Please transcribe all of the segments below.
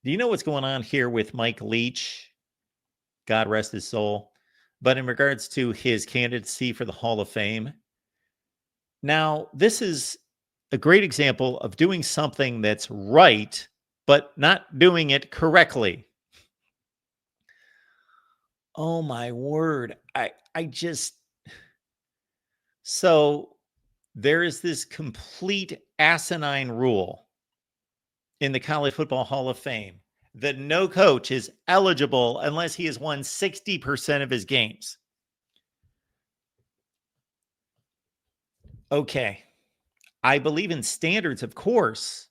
Do you know what's going on here with Mike Leach? God rest his soul. But in regards to his candidacy for the Hall of Fame, now this is a great example of doing something that's right, but not doing it correctly. Oh my word. I just so there is this complete asinine rule in the College Football Hall of Fame that no coach is eligible unless he has won 60% of his games. Okay. I believe in standards, of course.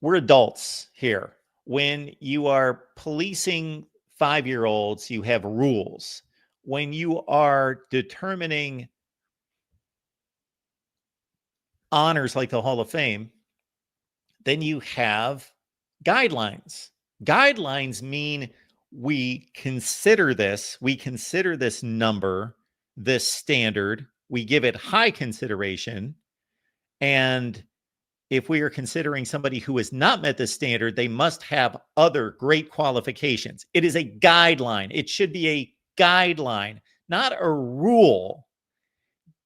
We're adults here. When you are policing 5-year-olds, you have rules. When you are determining honors like the Hall of Fame, then you have guidelines. Guidelines mean we consider this number, this standard, we give it high consideration. And if we are considering somebody who has not met this standard, they must have other great qualifications. It is a guideline. It should be a guideline, not a rule.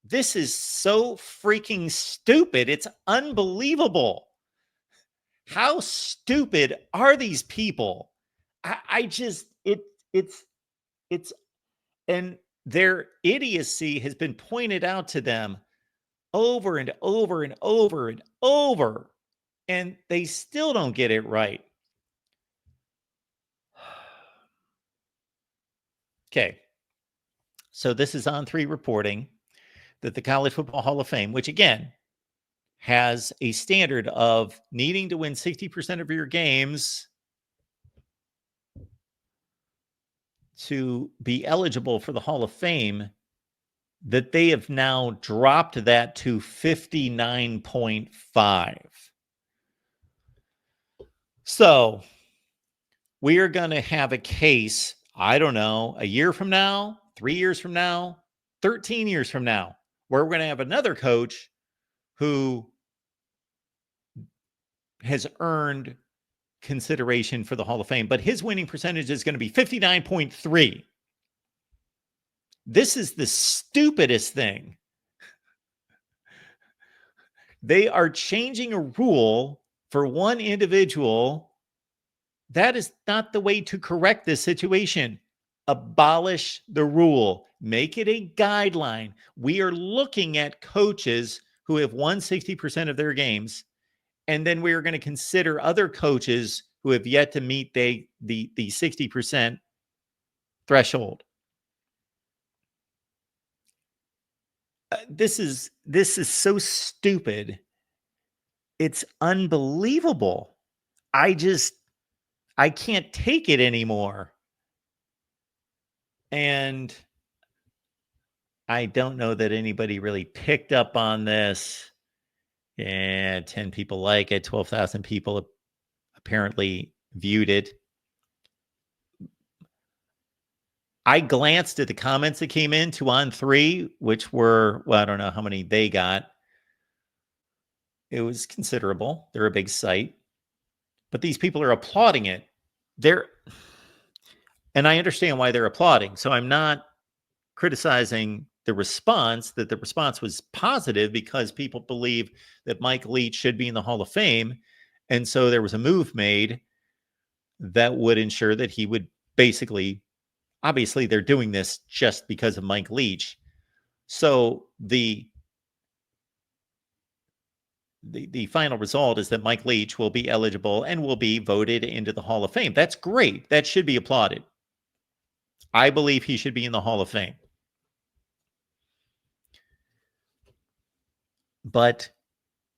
This is so freaking stupid. It's unbelievable. How stupid are these people? I just it's and their idiocy has been pointed out to them over and over and over and over, and they still don't get it right. Okay. So this is On3 reporting that the College Football Hall of Fame, which again has a standard of needing to win 60% of your games to be eligible for the Hall of Fame, that they have now dropped that to 59.5. So we are going to have a case, I don't know, a year from now, 3 years from now, 13 years from now, where we're going to have another coach who has earned consideration for the Hall of Fame, but his winning percentage is going to be 59.3. This is the stupidest thing. They are changing a rule for one individual. That is not the way to correct this situation. Abolish the rule. Make it a guideline. We are looking at coaches who have won 60% of their games, and then we are going to consider other coaches who have yet to meet the 60% threshold. This is so stupid. It's unbelievable. I can't take it anymore. And I don't know that anybody really picked up on this. And 10 people like it, 12,000 people apparently viewed it. I glanced at the comments that came in to On3, which were, well, I don't know how many they got. It was considerable. They're a big site. But these people are applauding it. And I understand why they're applauding. So I'm not criticizing the response, that the response was positive because people believe that Mike Leach should be in the Hall of Fame. And so there was a move made that would ensure that he would basically, obviously they're doing this just because of Mike Leach. So the final result is that Mike Leach will be eligible and will be voted into the Hall of Fame. That's great. That should be applauded. I believe he should be in the Hall of Fame. But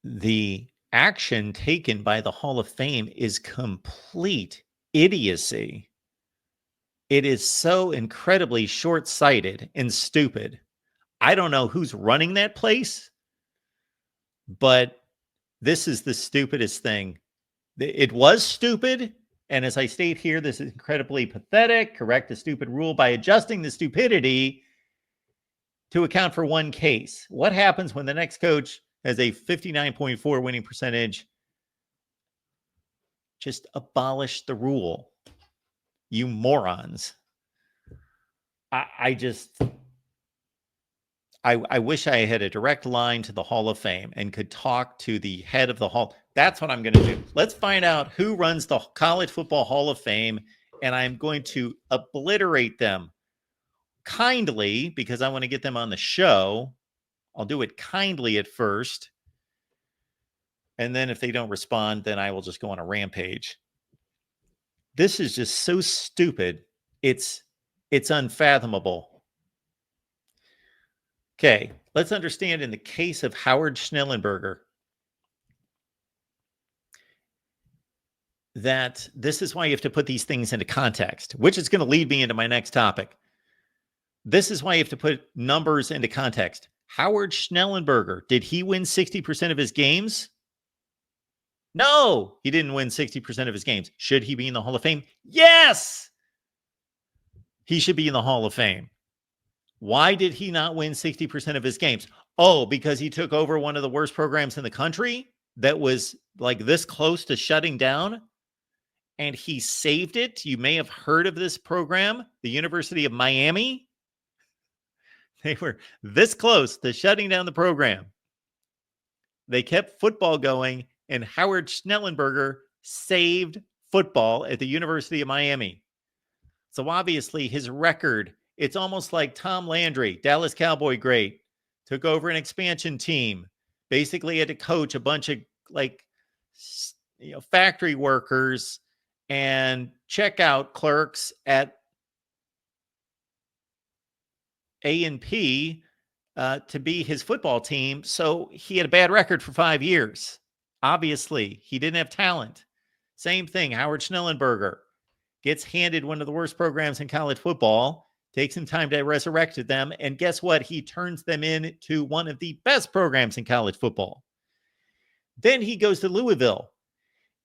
the action taken by the Hall of Fame is complete idiocy. It is so incredibly short-sighted and stupid. I don't know who's running that place, but this is the stupidest thing. It was stupid. And as I state here, this is incredibly pathetic. Correct the stupid rule by adjusting the stupidity to account for one case. What happens when the next coach has a 59.4 winning percentage Just abolish the rule, you morons. I wish I had a direct line to the Hall of Fame and could talk to the head of the Hall. That's what I'm going to do. Let's find out who runs the College Football Hall of Fame, and I'm going to obliterate them kindly because I want to get them on the show. I'll do it kindly at first. And then if they don't respond, then I will just go on a rampage. This is just so stupid. It's unfathomable. Okay, let's understand in the case of Howard Schnellenberger that this is why you have to put these things into context, which is going to lead me into my next topic. This is why you have to put numbers into context. Howard Schnellenberger, did he win 60% of his games? No, he didn't win 60% of his games. Should he be in the Hall of Fame? Yes, he should be in the Hall of Fame. Why did he not win 60% of his games? Oh, because he took over one of the worst programs in the country that was like this close to shutting down, and he saved it. You may have heard of this program, the University of Miami. They were this close to shutting down the program. They kept football going, and Howard Schnellenberger saved football at the University of Miami. So obviously his record, it's almost like Tom Landry, Dallas Cowboy great, took over an expansion team, basically had to coach a bunch of factory workers and checkout clerks at A&P to be his football team. So he had a bad record for 5 years. Obviously, he didn't have talent. Same thing, Howard Schnellenberger gets handed one of the worst programs in college football, takes some time to resurrect them, and guess what? He turns them into one of the best programs in college football. Then he goes to Louisville,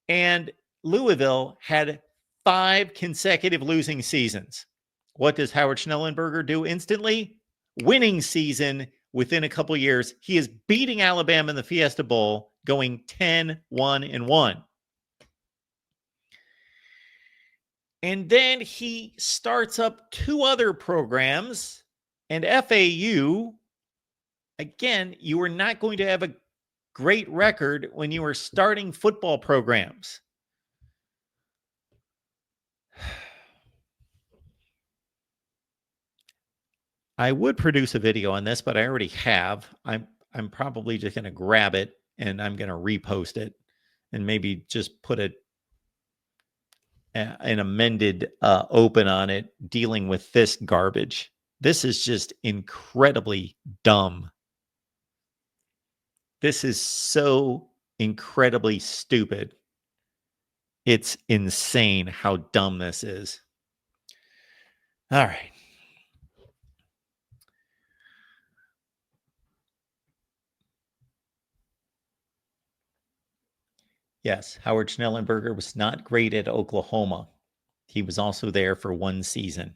and Louisville had 5 consecutive losing seasons. What does Howard Schnellenberger do instantly? Winning season within a couple years. He is beating Alabama in the Fiesta Bowl, going 10-1-1. And then he starts up 2 other programs, and FAU, again, you are not going to have a great record when you are starting football programs. I would produce a video on this, but I already have. I'm probably just going to grab it and I'm going to repost it and maybe just put an amended open on it dealing with this garbage. This is just incredibly dumb. This is so incredibly stupid. It's insane how dumb this is. All right. Yes, Howard Schnellenberger was not great at Oklahoma. He was also there for 1 season.